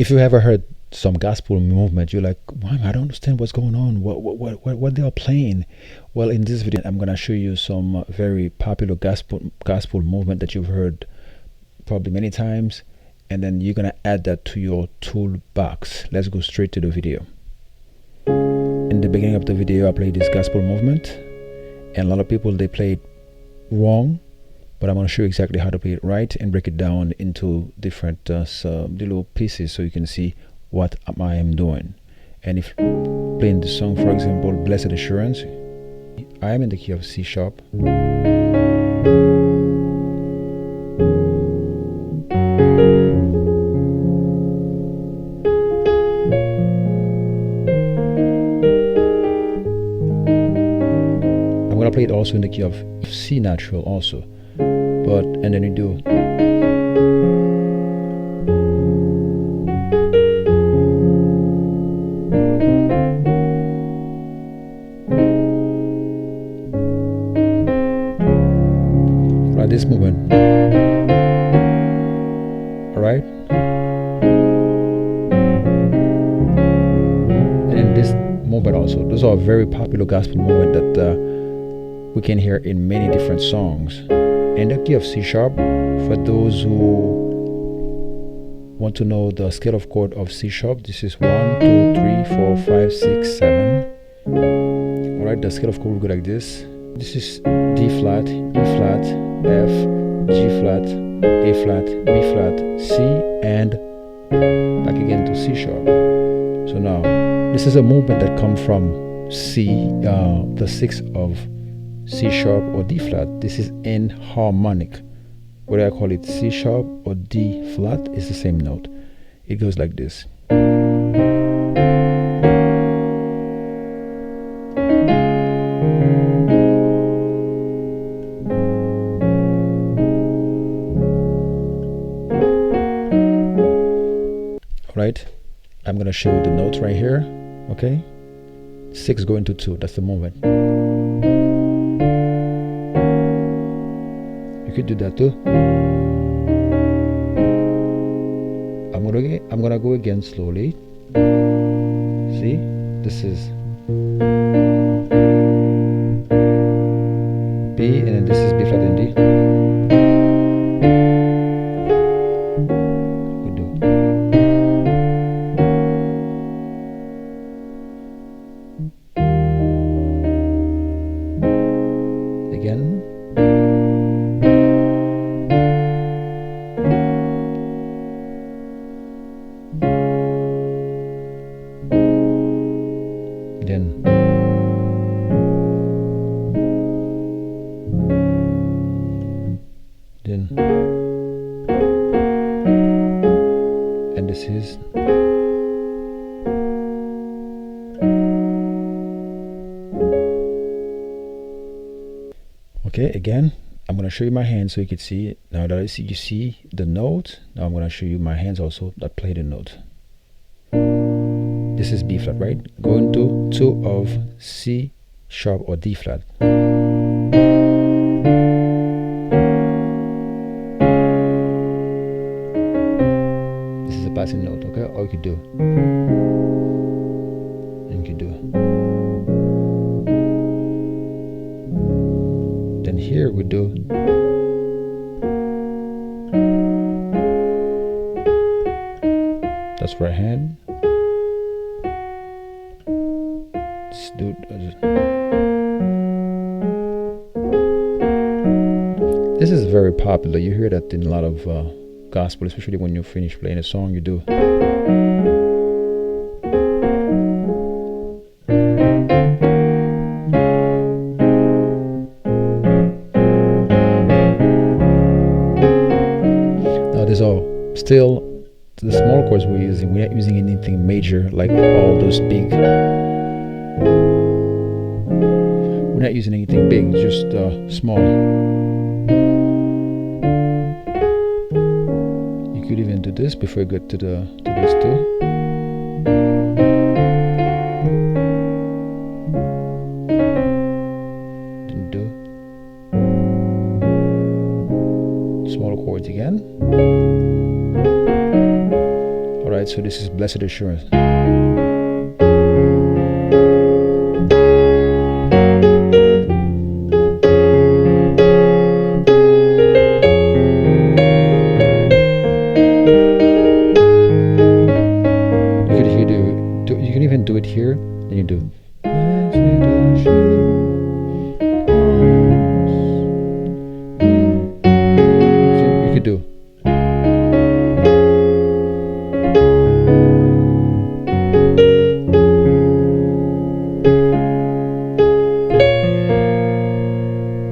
If you ever heard some gospel movement, you're like, "Why? I don't understand what's going on. What they are playing." Well, in this video, I'm gonna show you some very popular gospel movement that you've heard probably many times, and then you're gonna add that to your toolbox. Let's go straight to the video. In the beginning of the video, I played this gospel movement, and a lot of people, they play it wrong, but I'm going to show you exactly how to play it right and break it down into different little pieces so you can see what I am doing. And if playing the song, for example, Blessed Assurance, I am in the key of C sharp. I'm going to play it also in the key of C natural also. But, and then you do right, this movement, all right, and then this movement also. Those are very popular gospel movement that we can hear in many different songs. In the key of C sharp, for those who want to know the scale of chord of C sharp, this is 1, 2, 3, 4, 5, 6, 7. Alright, the scale of chord will go like this. This is D flat, E flat, F, G flat, A flat, B flat, C, and back again to C sharp. So now, this is a movement that comes from C, the 6th of C sharp or D flat. This is in harmonic. Whether I call it C sharp or D flat, it's the same note. It goes like this. Alright, I'm gonna show you the notes right here. Okay, 6 going to 2, that's the movement. You could do that too. I'm gonna go again slowly. See, this is B, and then this is B flat and D. We do. Again. And this is okay. Again, I'm going to show you my hands so you can see it. Now that you see the note, now I'm going to show you my hands also that play the note. This is B flat, right? Going to 2 of C sharp or D flat. This is a passing note, okay? Or you could do, and you could do. Then here we do. That's right hand. This is very popular. You hear that in a lot of gospel, especially when you finish playing a song, you do. Now these are still the small chords we're using. We're not using anything major like all those big. We're not using anything big, just small. You could even do this before you get to this too. Then do small chords again. Alright, so this is Blessed Assurance. You can even do it here. Then you do. You could do.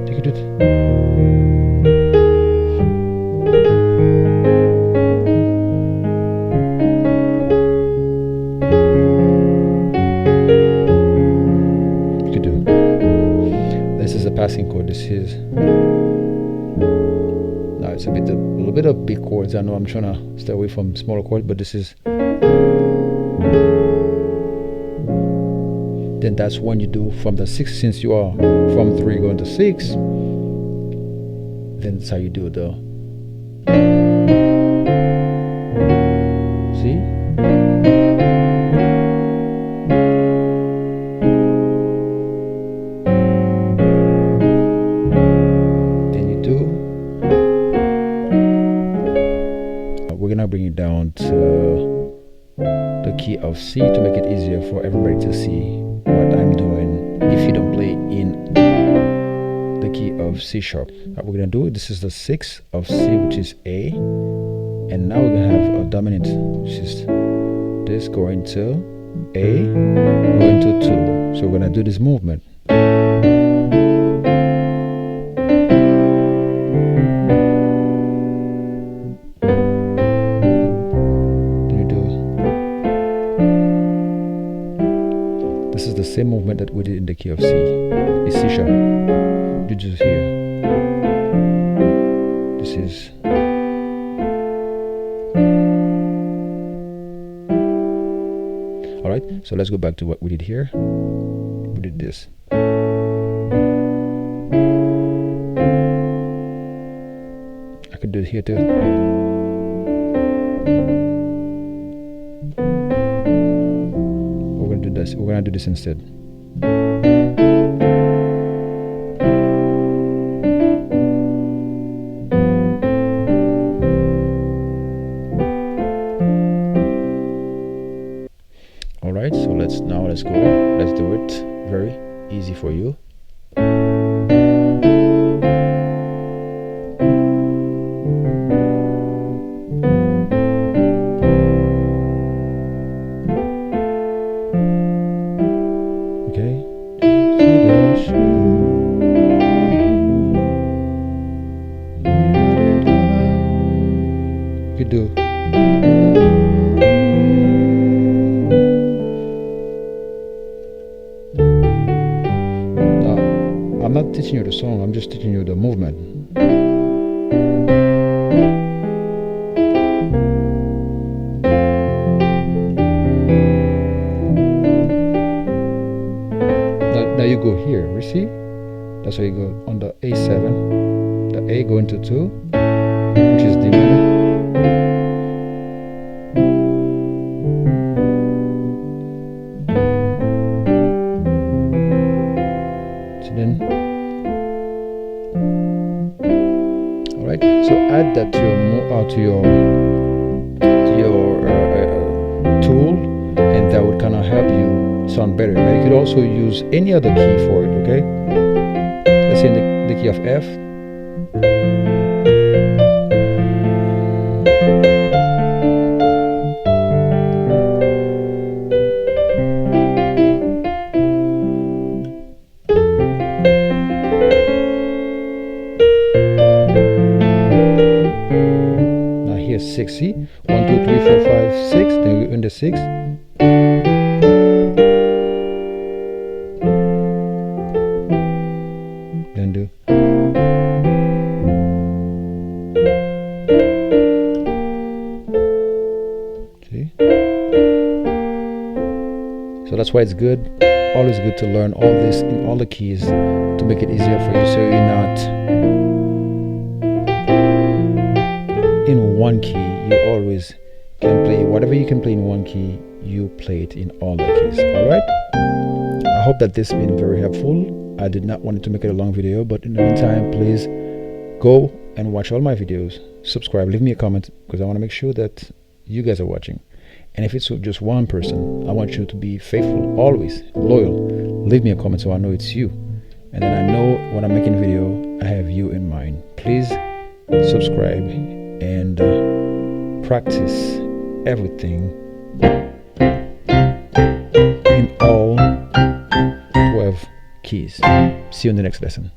You could do it. Passing chord. This is now it's a little bit of big chords. I know I'm trying to stay away from smaller chords, but this is. Then that's when you do from the 6, since you are from 3 going to 6. Then that's how you do the. See. Bring it down to the key of C to make it easier for everybody to see what I'm doing if you don't play in the key of C sharp. What we're gonna do, this is the 6 of C, which is A, and now we're gonna have a dominant, which is this going to A, going to 2. So we're gonna do this movement. This is the same movement that we did in the key of C. It's C sharp. You just hear. This is. Alright, so let's go back to what we did here. We did this. I could do it here too. We're gonna do this instead. All right, so let's go. Let's do it very easy for you. Do. Now, I'm not teaching you the song, I'm just teaching you the movement. Now you go here, you see? That's how you go on the A7, the A going to 2, which is D minor. Alright, so add that to your tool, and that would kind of help you sound better. Now you could also use any other key for it, okay? Let's say the key of F. Now here's 6, see? 1, 2, 3, 4, 5, 6. Then you're in the 6. Then do. See? So that's why it's good, always good to learn all this in all the keys to make it easier for you, so you're not in one key, you're always can play whatever you can play in one key, you play it in all the keys. Alright? I hope that this has been very helpful. I did not want to make it a long video, but in the meantime, please go and watch all my videos. Subscribe, leave me a comment, because I want to make sure that you guys are watching. And if it's just one person, I want you to be faithful, always loyal. Leave me a comment so I know it's you, and then I know when I'm making video, I have you in mind. Please subscribe and practice everything in all 12 keys. See you in the next lesson.